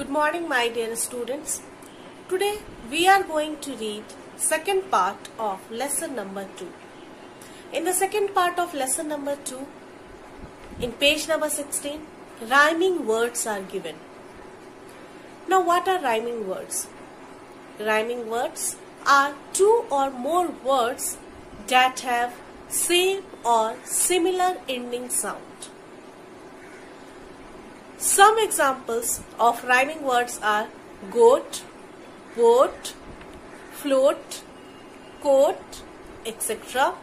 Good morning, my dear students. Today we are going to read second part of lesson number 2. In the second part of lesson number 2, in page number 16, rhyming words are given. Now what are rhyming words? Rhyming words are two or more words that have same or similar ending sound. Some examples of rhyming words are goat, boat, float, coat, etc.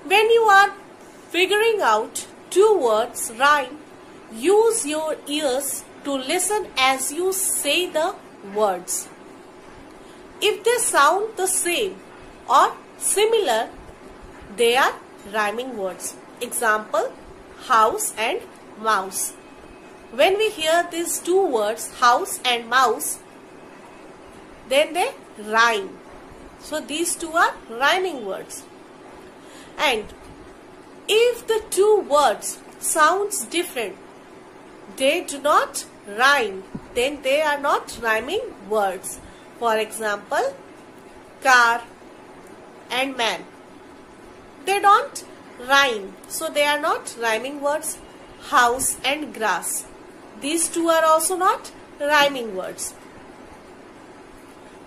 When you are figuring out two words rhyme, use your ears to listen as you say the words. If they sound the same or similar, they are rhyming words. Example, house and mouse. When we hear these two words, house and mouse, then they rhyme. So these two are rhyming words. And if the two words sounds different, they do not rhyme, then they are not rhyming words. For example, car and man. They don't rhyme, so they are not rhyming words. House and grass. These two are also not rhyming words.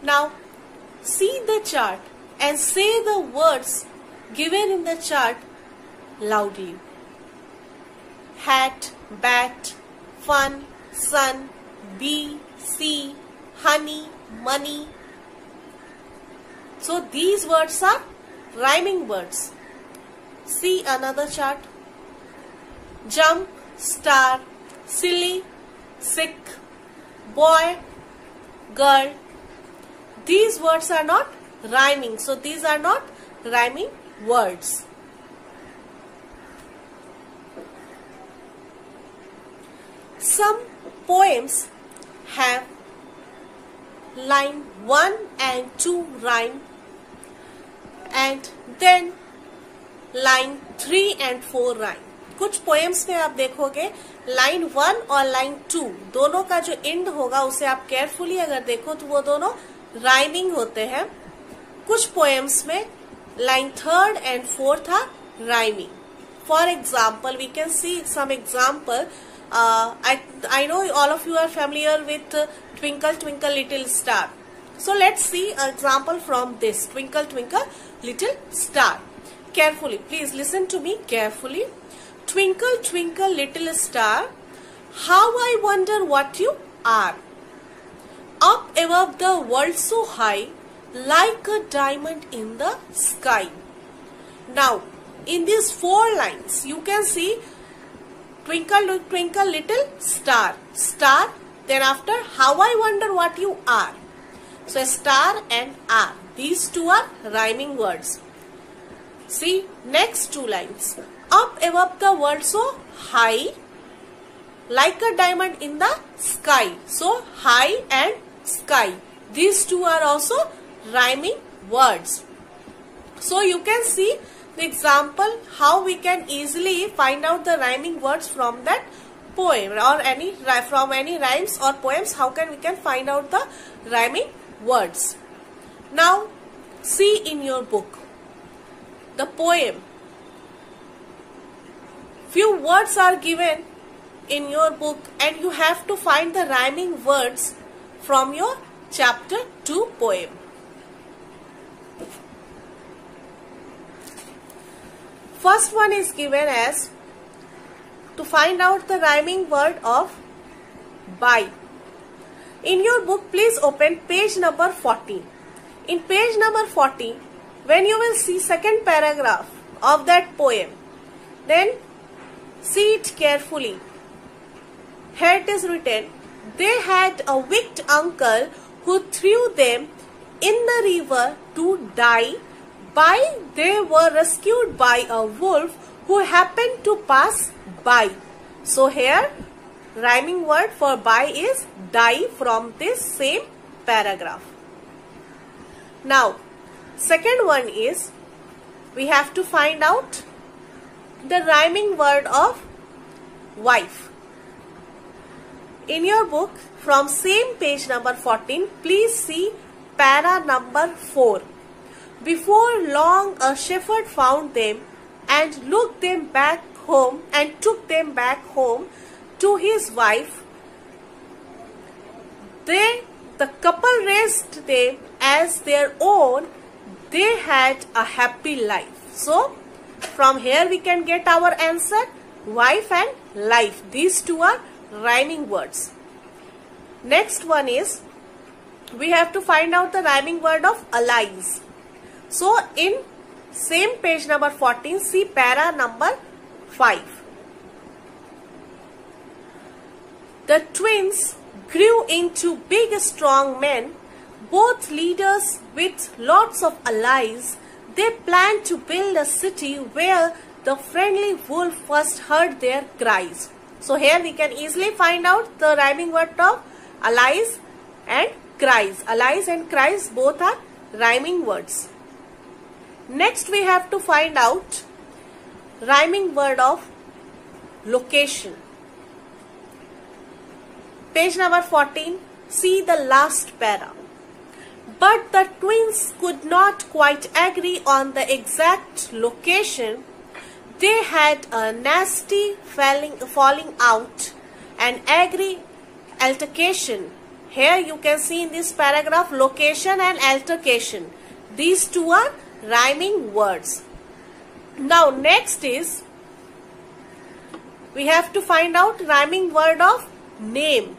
Now, see the chart and say the words given in the chart loudly. Hat, bat, fun, sun, bee, sea, honey, money. So these words are rhyming words. See another chart. Jump, star, silly, sick, boy, girl. These words are not rhyming. So these are not rhyming words. Some poems have line 1 and 2 rhyme, and then line 3 and 4 rhyme. कुछ poems में आप देखोगे line 1 और line 2 दोनों का जो and होगा उसे आप केयरफुली अगर देखो तो वो दोनों राइमिंग होते हैं. कुछ पोएम्स में line 3rd and 4th are rhyming. For example we can see some example. I know all of you are familiar with Twinkle Twinkle Little Star. So let's see an example from this Twinkle Twinkle Little Star. Carefully, please listen to me carefully. Twinkle twinkle little star, how I wonder what you are. Up above the world so high, like a diamond in the sky. Now, in these 4 lines, you can see twinkle twinkle little star, star, then after how I wonder what you are. So star and are, these two are rhyming words. See next 2 lines. Up above the world so high, like a diamond in the sky. So high and sky, these two are also rhyming words. So you can see the example how we can easily find out the rhyming words from that poem or from any rhymes or poems. How can we find out the rhyming words? Now see in your book the poem. Few words are given in your book and you have to find the rhyming words from your chapter 2 poem. First one is given as to find out the rhyming word of buy. In your book, please open page number 14. In page number 14, when you will see second paragraph of that poem, then see it carefully. Here it is written, they had a wicked uncle who threw them in the river to die. By they were rescued by a wolf who happened to pass by. So here rhyming word for by is die from this same paragraph. Now second one is we have to find out the rhyming word of wife. In your book, from same page number 14, please see para number 4. Before long, a shepherd found them and took them back home to his wife. The couple raised them as their own. They had a happy life. So, from here we can get our answer, wife and life. These two are rhyming words. Next one is, we have to find out the rhyming word of allies. So, in same page number 14, see para number 5. The twins grew into big strong men, both leaders with lots of allies. They planned to build a city where the friendly wolf first heard their cries. So here we can easily find out the rhyming word of allies and cries. Allies and cries both are rhyming words. Next we have to find out rhyming word of location. Page number 14, see the last para. But the twins could not quite agree on the exact location. They had a nasty falling out and angry altercation. Here you can see in this paragraph location and altercation. These two are rhyming words. Now next is, we have to find out rhyming word of name.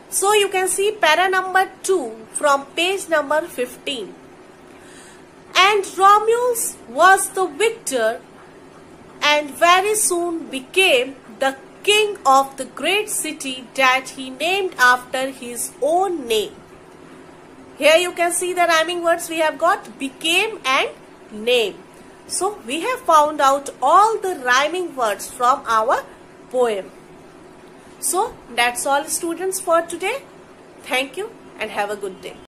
So you can see para number 2 from page number 15. And Romulus was the victor and very soon became the king of the great city that he named after his own name. Here you can see the rhyming words we have got, became and name. So we have found out all the rhyming words from our poem. So that's all students for today. Thank you and have a good day.